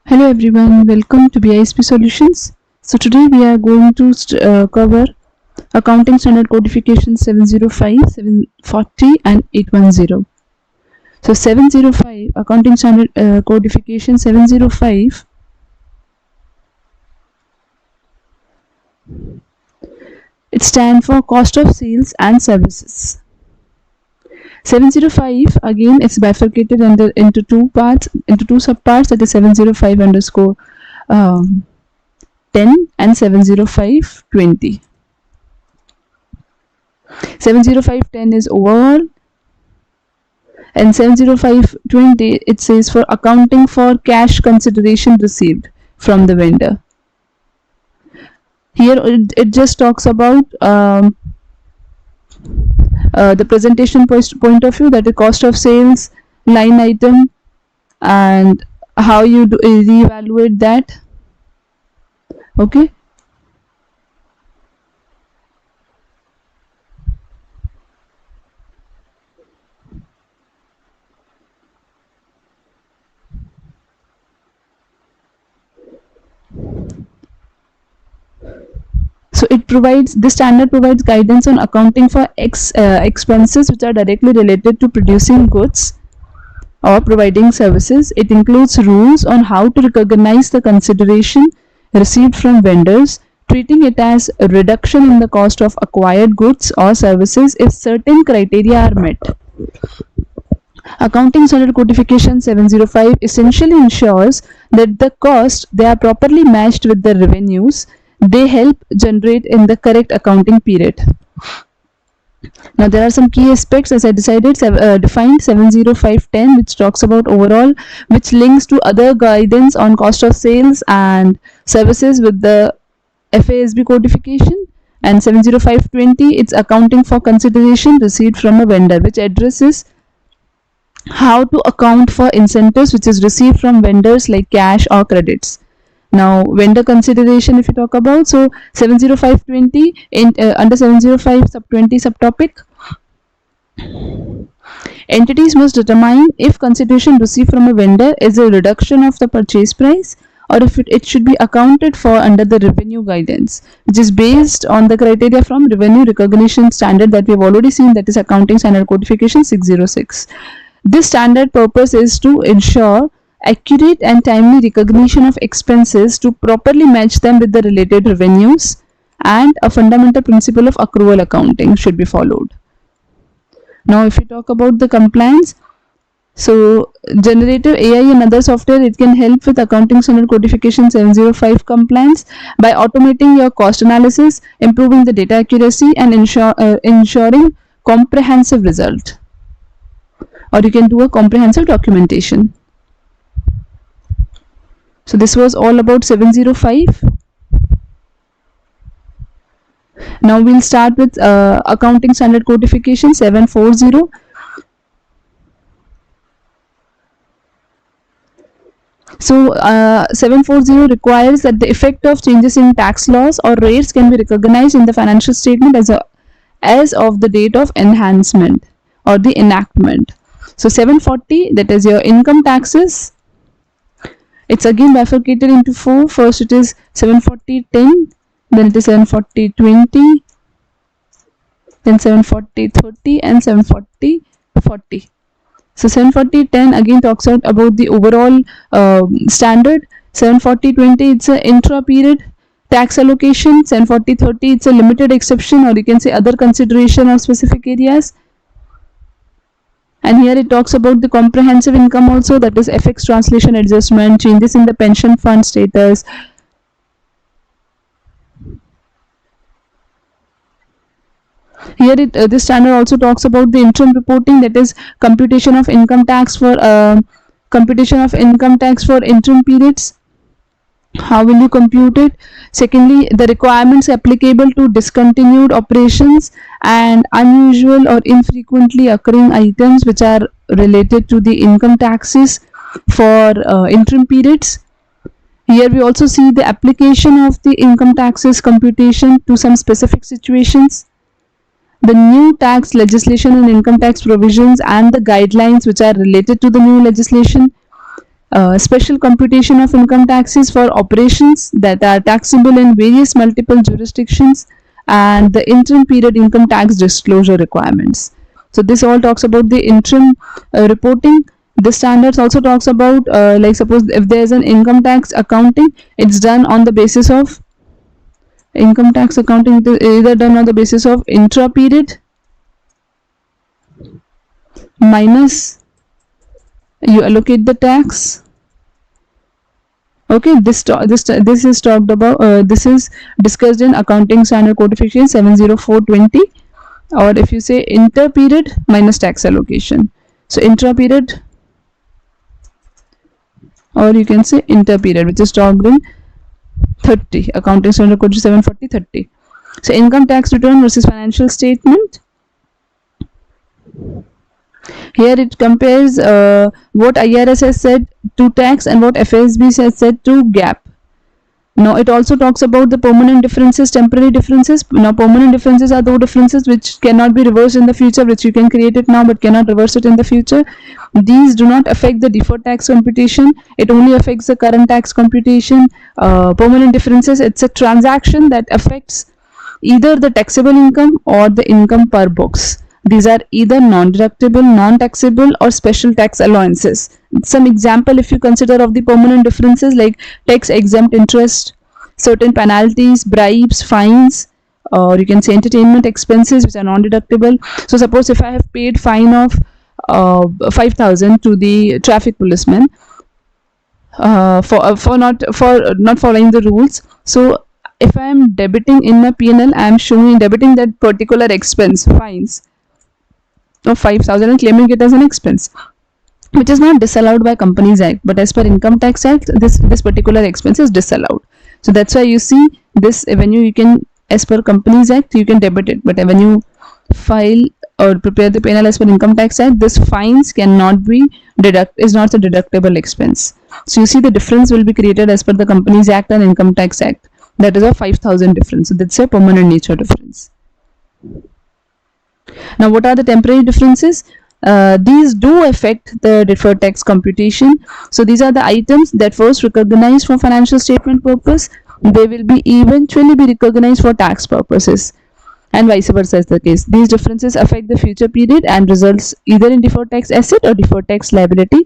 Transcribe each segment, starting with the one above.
Hello everyone, welcome to BISP Solutions. So today we are going to cover Accounting Standard Codification 705, 740 and 810. So 705, Accounting Standard Codification 705, it stands for Cost of Sales and Services. 705, again it's bifurcated into two subparts, that is 705 underscore 10 and 705.20. 705.10 is overall, and 705.20 it says for accounting for cash consideration received from the vendor. Here it just talks about the presentation point of view, that is cost of sales line item and how you reevaluate that. Okay. So this standard provides guidance on accounting for expenses which are directly related to producing goods or providing services. It includes rules on how to recognize the consideration received from vendors, treating it as a reduction in the cost of acquired goods or services if certain criteria are met. Accounting Standard Codification 705 essentially ensures that the costs they are properly matched with the revenues they help generate in the correct accounting period. Now there are some key aspects as I defined 705.10, which talks about overall, which links to other guidance on cost of sales and services with the FASB codification, and 705.20 it's accounting for consideration received from a vendor, which addresses how to account for incentives which is received from vendors like cash or credits. Now vendor consideration, if you talk about, so 705.20 under 705 sub 20 subtopic, entities must determine if consideration received from a vendor is a reduction of the purchase price or if it should be accounted for under the revenue guidance, which is based on the criteria from revenue recognition standard that we have already seen, that is Accounting Standard Codification 606. This standard purpose is to ensure accurate and timely recognition of expenses to properly match them with the related revenues, and a fundamental principle of accrual accounting should be followed. Now if you talk about the compliance, so generative AI and other software, it can help with Accounting Standard Codification 705 compliance by automating your cost analysis, improving the data accuracy and ensuring comprehensive result, or you can do a comprehensive documentation. So this was all about 705. Now we'll start with Accounting Standard Codification 740. So 740 requires that the effect of changes in tax laws or rates can be recognized in the financial statement as of the date of enhancement or the enactment. So 740, that is your income taxes. It's again bifurcated into four. First it is 740.10, then it is 740.20, then 740.30 and 740.40. So 740.10 again talks about the overall standard. 740.20 it's an intra-period tax allocation. 740.30 it's a limited exception, or you can say other consideration of specific areas. And here it talks about the comprehensive income also, that is FX translation adjustment, changes in the pension fund status. Here this standard also talks about the interim reporting, that is computation of income tax for interim periods. How will you compute it? Secondly, the requirements applicable to discontinued operations and unusual or infrequently occurring items which are related to the income taxes for interim periods. Here we also see the application of the income taxes computation to some specific situations. The new tax legislation and income tax provisions and the guidelines which are related to the new legislation. Special computation of income taxes for operations that are taxable in various multiple jurisdictions, and the interim period income tax disclosure requirements. So this all talks about the interim reporting. The standards also talks about like suppose if there is an income tax accounting, it's done on the basis of income tax accounting, either done on the basis of intra period minus you allocate the tax. Okay, this is talked about, this is discussed in accounting standard codification 70420, or if you say inter period minus tax allocation, so intra period, or you can say inter period, which is talked in 30 accounting standard code 740/30. So income tax return versus financial statement. Here it compares what IRS has said to tax and what FASB has said to GAAP. Now it also talks about the permanent differences, temporary differences. Now permanent differences are those differences which cannot be reversed in the future, which you can create it now but cannot reverse it in the future. These do not affect the deferred tax computation. It only affects the current tax computation. Permanent differences, it's a transaction that affects either the taxable income or the income per books. These are either non-deductible, non-taxable, or special tax allowances. Some example, if you consider, of the permanent differences, like tax-exempt interest, certain penalties, bribes, fines, or you can say entertainment expenses which are non-deductible. So suppose if I have paid fine of 5,000 to the traffic policeman for not following the rules. So if I am debiting in my P&L, I am showing debiting that particular expense, fines of 5,000, and claiming it as an expense, which is not disallowed by Companies Act, but as per Income Tax Act, this particular expense is disallowed. So that's why you see this revenue, you can, as per Companies Act, you can debit it, but when you file or prepare the P&L as per Income Tax Act, this fines cannot be is not a deductible expense. So you see the difference will be created as per the Companies Act and Income Tax Act. That is a 5,000 difference. So that's a permanent nature difference. Now, what are the temporary differences? These do affect the deferred tax computation. So these are the items that first recognized for financial statement purpose, they will be eventually be recognized for tax purposes, and vice versa is the case. These differences affect the future period and results either in deferred tax asset or deferred tax liability.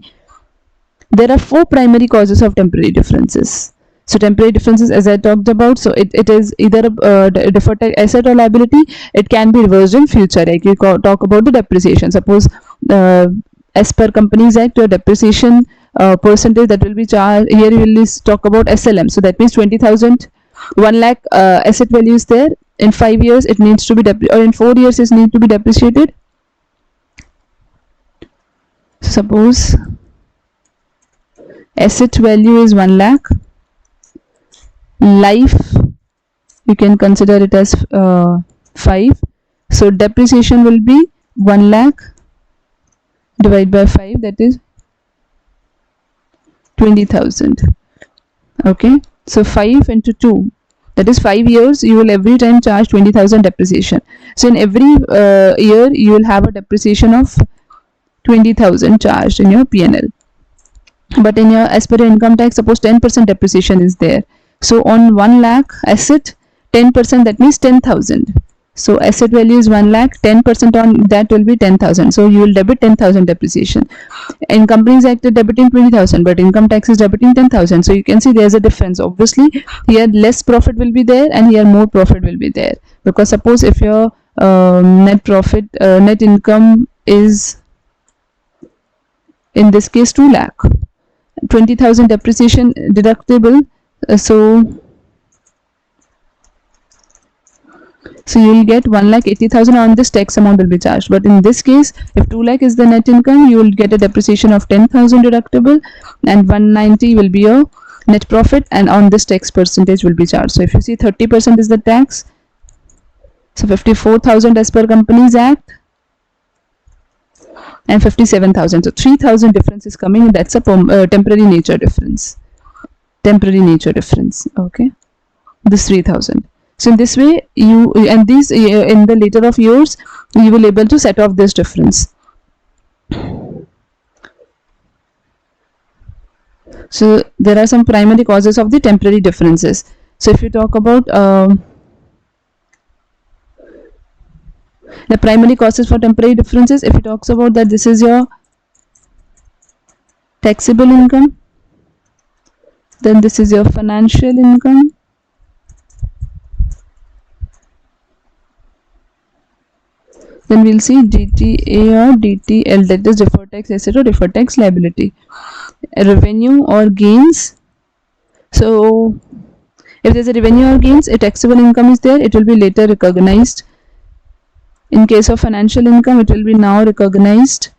There are 4 primary causes of temporary differences. So temporary differences, as I talked about, so it is either a deferred tax asset or liability. It can be reversed in future. Like you talk about the depreciation. Suppose as per Companies Act, your depreciation percentage that will be charged, here you will talk about SLM. So that means 20,000, 1 lakh asset value is there. In 5 years it needs to be or in 4 years it needs to be depreciated. Suppose asset value is 1 lakh. Life, you can consider it as 5. So depreciation will be 1 lakh divided by 5, that is 20,000. Okay, so 5 into 2, that is 5 years, you will every time charge 20,000 depreciation. So in every year you will have a depreciation of 20,000 charged in your P&L. But in your, as per your income tax, suppose 10% depreciation is there. So on 1 lakh asset, 10%, that means 10,000. So asset value is 1 lakh, 10% on that will be 10,000. So you will debit 10,000 depreciation. In Companies Act, debiting 20,000, but income tax is debiting 10,000. So you can see there's a difference. Obviously, here less profit will be there and here more profit will be there. Because suppose if your net profit, net income is, in this case, 2 lakh, 20,000 depreciation deductible. So you will get 1,80,000 on this tax amount will be charged. But in this case, if 2 lakh is the net income, you will get a depreciation of 10,000 deductible and 190 will be your net profit, and on this tax percentage will be charged. So if you see 30% is the tax, so 54,000 as per Companies Act and 57,000. So 3,000 difference is coming, and that's a temporary nature difference. Temporary nature difference. Okay, this 3,000. So in this way, you, and these in the later of years, you will able to set off this difference. So there are some primary causes of the temporary differences. So if you talk about the primary causes for temporary differences, if it talks about that this is your taxable income, then this is your financial income, then we'll see DTA or DTL, that is deferred tax asset or deferred tax liability. Revenue or gains. So if there's a revenue or gains, a taxable income is there, it will be later recognized. In case of financial income, it will be now recognized,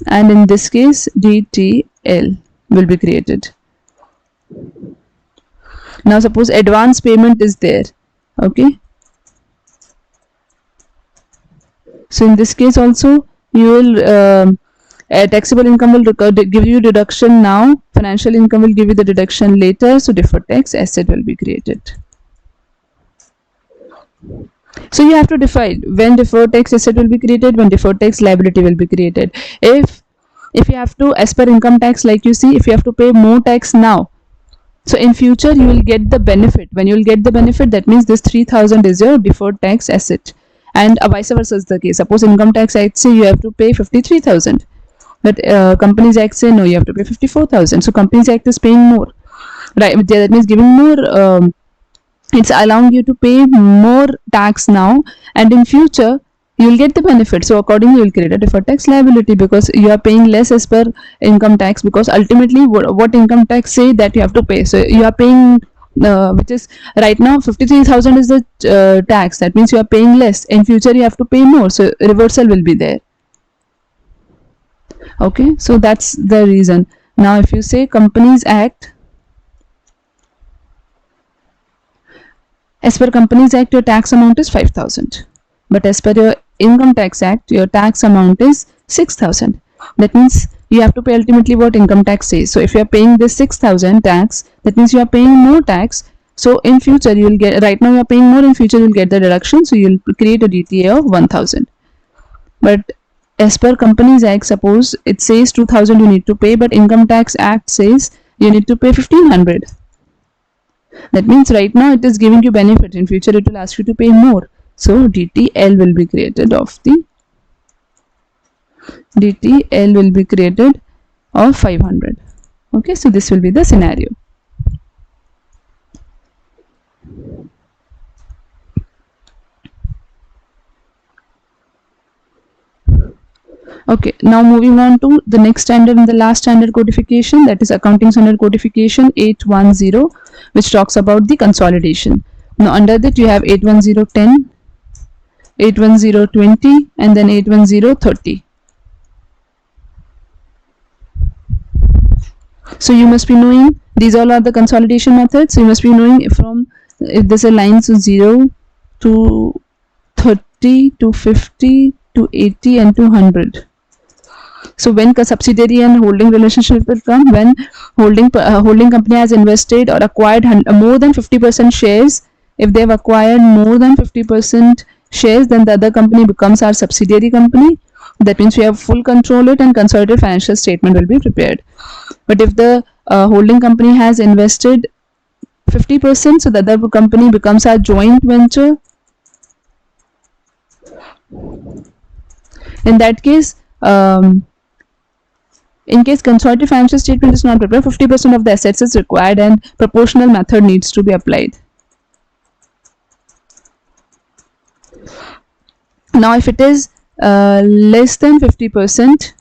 and in this case DTL will be created. Now suppose advance payment is there, okay, so in this case also you will taxable income will give you deduction now, financial income will give you the deduction later, so deferred tax asset will be created. So you have to decide when deferred tax asset will be created, when deferred tax liability will be created. If you have to, as per income tax, like you see, if you have to pay more tax now, so in future you will get the benefit. When you will get the benefit, that means this 3000 is your deferred tax asset, and vice versa is the case. Suppose income tax act say you have to pay 53,000, but Companies Act say no, you have to pay 54,000. So Companies Act is paying more, right? That means giving more. It's allowing you to pay more tax now, and in future you will get the benefit. So accordingly you will create a deferred tax liability, because you are paying less as per income tax, because ultimately what income tax say that you have to pay. So you are paying which is right now 53,000 is the tax, that means you are paying less. In future you have to pay more, so reversal will be there. Okay, so that's the reason. Now if you say Companies Act, as per Companies Act your tax amount is 5,000, but as per your Income Tax Act your tax amount is 6,000. That means you have to pay ultimately what income tax says. So if you are paying this 6,000 tax, that means you are paying more tax. So in future you will get, right now you are paying more, in future you will get the deduction, so you will create a DTA of 1,000. But as per Companies Act, suppose it says 2,000 you need to pay, but Income Tax Act says you need to pay 1,500. That means right now it is giving you benefit, in future it will ask you to pay more. So DTL will be created of 500. Okay, so this will be the scenario. Okay, now moving on to the next standard and the last standard codification, that is Accounting Standard Codification 810, which talks about the consolidation. Now under that you have 81010, 81020, and then 81030. So you must be knowing these all are the consolidation methods. So you must be knowing from, if there's a line, so 0 to 30 to 50 to 80 and to 100. So when subsidiary and holding relationship will come, when holding company has invested or acquired more than 50% shares. If they have acquired more than 50% shares, then the other company becomes our subsidiary company. That means we have full control it, and consolidated financial statement will be prepared. But if the holding company has invested 50%, so the other company becomes our joint venture. In that case, in case consolidated financial statement is not prepared, 50% of the assets is required and proportional method needs to be applied. Now if it is less than 50%,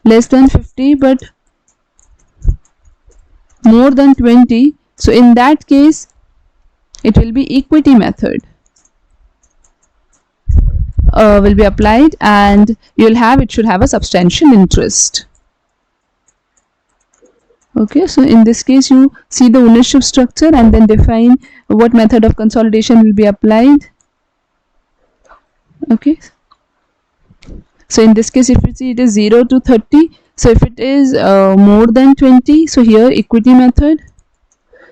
less than 50 but more than 20, so in that case it will be equity method will be applied, and it should have a substantial interest. Okay, so in this case you see the ownership structure and then define what method of consolidation will be applied. Okay, so in this case if you see it is 0 to 30, so if it is more than 20, so here equity method.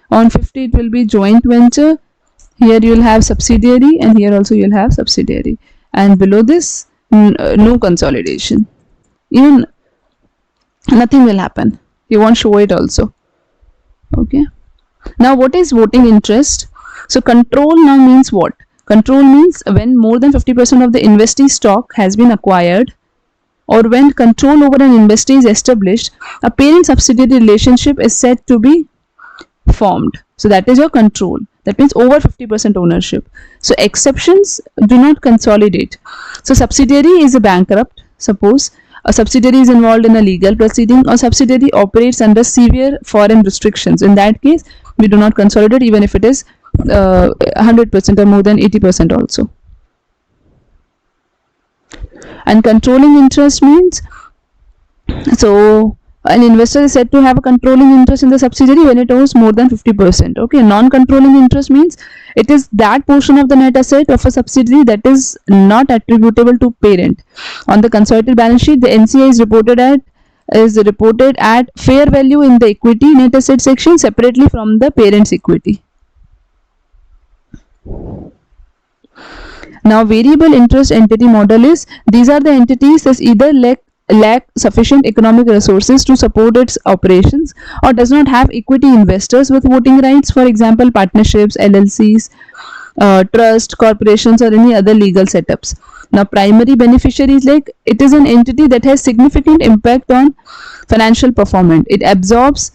On 50 it will be joint venture. Here you will have subsidiary, and here also you will have subsidiary, and below this no consolidation, even nothing will happen. You won't show it also. Okay. Now, what is voting interest? So, control now means what? Control means when more than 50% of the investee stock has been acquired, or when control over an investee is established, a parent subsidiary relationship is said to be formed. So, that is your control. That means over 50% ownership. So, exceptions do not consolidate. So, subsidiary is a bankrupt, suppose a subsidiary is involved in a legal proceeding, or subsidiary operates under severe foreign restrictions. In that case, we do not consolidate even if it is 100% or more than 80% also. And controlling interest means, so an investor is said to have a controlling interest in the subsidiary when it owns more than 50%. Okay, non-controlling interest means it is that portion of the net asset of a subsidiary that is not attributable to parent. On the consolidated balance sheet, the NCI is reported at fair value in the equity net asset section separately from the parent's equity. Now, variable interest entity model is, these are the entities that either lack sufficient economic resources to support its operations, or does not have equity investors with voting rights, for example partnerships, LLCs, trust, corporations, or any other legal setups. Now, primary beneficiaries, like it is an entity that has significant impact on financial performance. It absorbs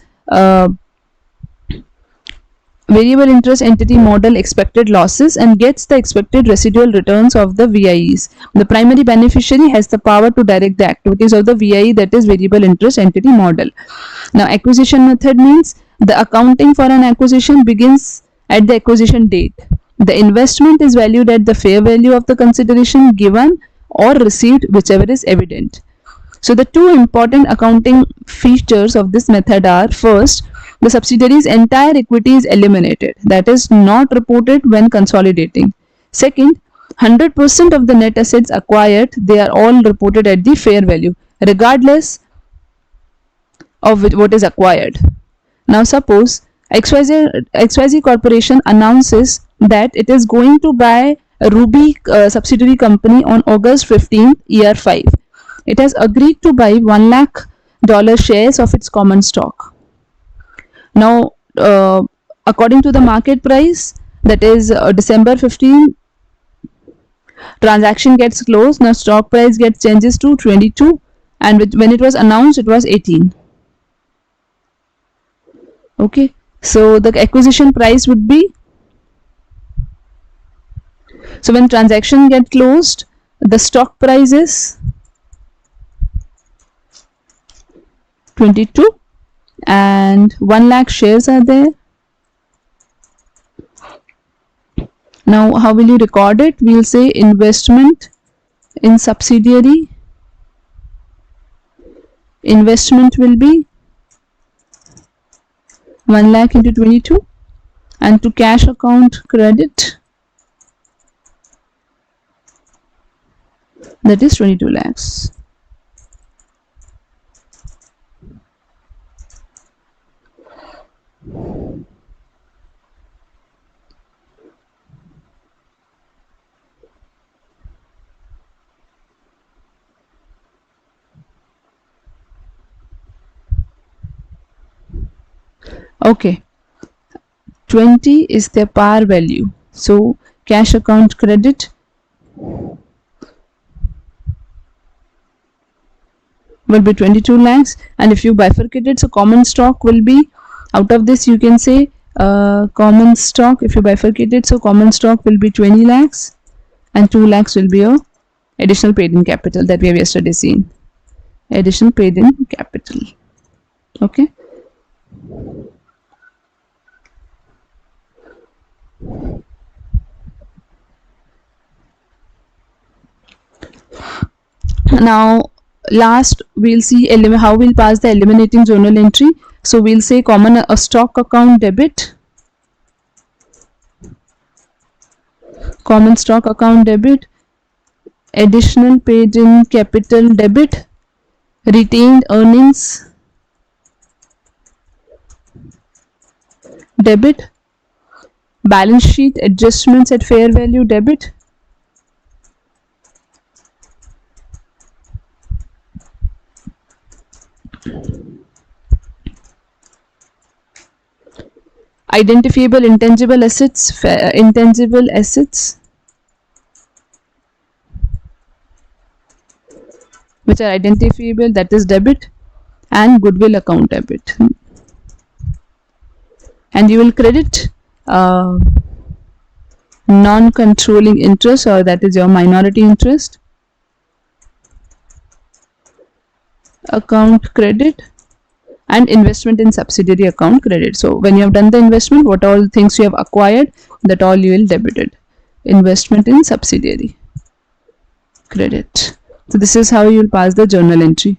variable interest entity model expected losses and gets the expected residual returns of the VIEs. The primary beneficiary has the power to direct the activities of the VIE, that is variable interest entity model. Now, acquisition method means the accounting for an acquisition begins at the acquisition date. The investment is valued at the fair value of the consideration given or received, whichever is evident. So, the two important accounting features of this method are, first, the subsidiary's entire equity is eliminated, that is not reported when consolidating. Second, 100% of the net assets acquired, they are all reported at the fair value regardless of what is acquired. Now, suppose XYZ Corporation announces that it is going to buy a Ruby subsidiary company on August 15th, year 5. It has agreed to buy $1 lakh shares of its common stock. Now, according to the market price, that is December 15, transaction gets closed. Now, stock price gets changes to 22, and when it was announced, it was 18. Okay, so the acquisition price would be, so when transaction gets closed, the stock price is 22 and 1 lakh shares are there. Now, how will you record it? We will say investment in subsidiary. Investment will be 1 lakh into 22, and to cash account credit, that is 22 lakhs. Okay, 20 is their par value. So, cash account credit will be 22 lakhs, and if you bifurcate it, so common stock will be, out of this you can say common stock, if you bifurcate it, so common stock will be 20 lakhs and 2 lakhs will be your additional paid in capital that we have yesterday seen. Additional paid in capital. Okay. Now, last we'll see how we'll pass the eliminating journal entry. So we'll say common stock account debit, common stock account debit, additional paid in capital debit, retained earnings debit, balance sheet adjustments at fair value debit, Identifiable intangible assets, intangible assets which are identifiable, that is debit, and goodwill account debit. And you will credit non-controlling interest, or that is your minority interest, account credit, and investment in subsidiary account credit. So when you have done the investment, what all things you have acquired, that all you will debit it. Investment in subsidiary credit. So this is how you will pass the journal entry.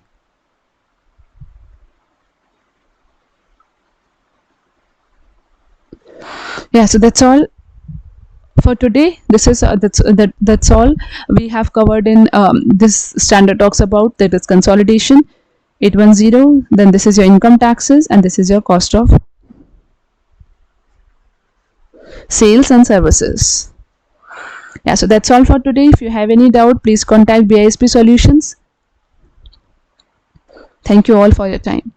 Yeah, so that's all for today. This is that's all we have covered in this standard talks about, that is consolidation 810. Then this is your income taxes, and this is your cost of sales and services. Yeah, so that's all for today. If you have any doubt, please contact BISP Solutions. Thank you all for your time.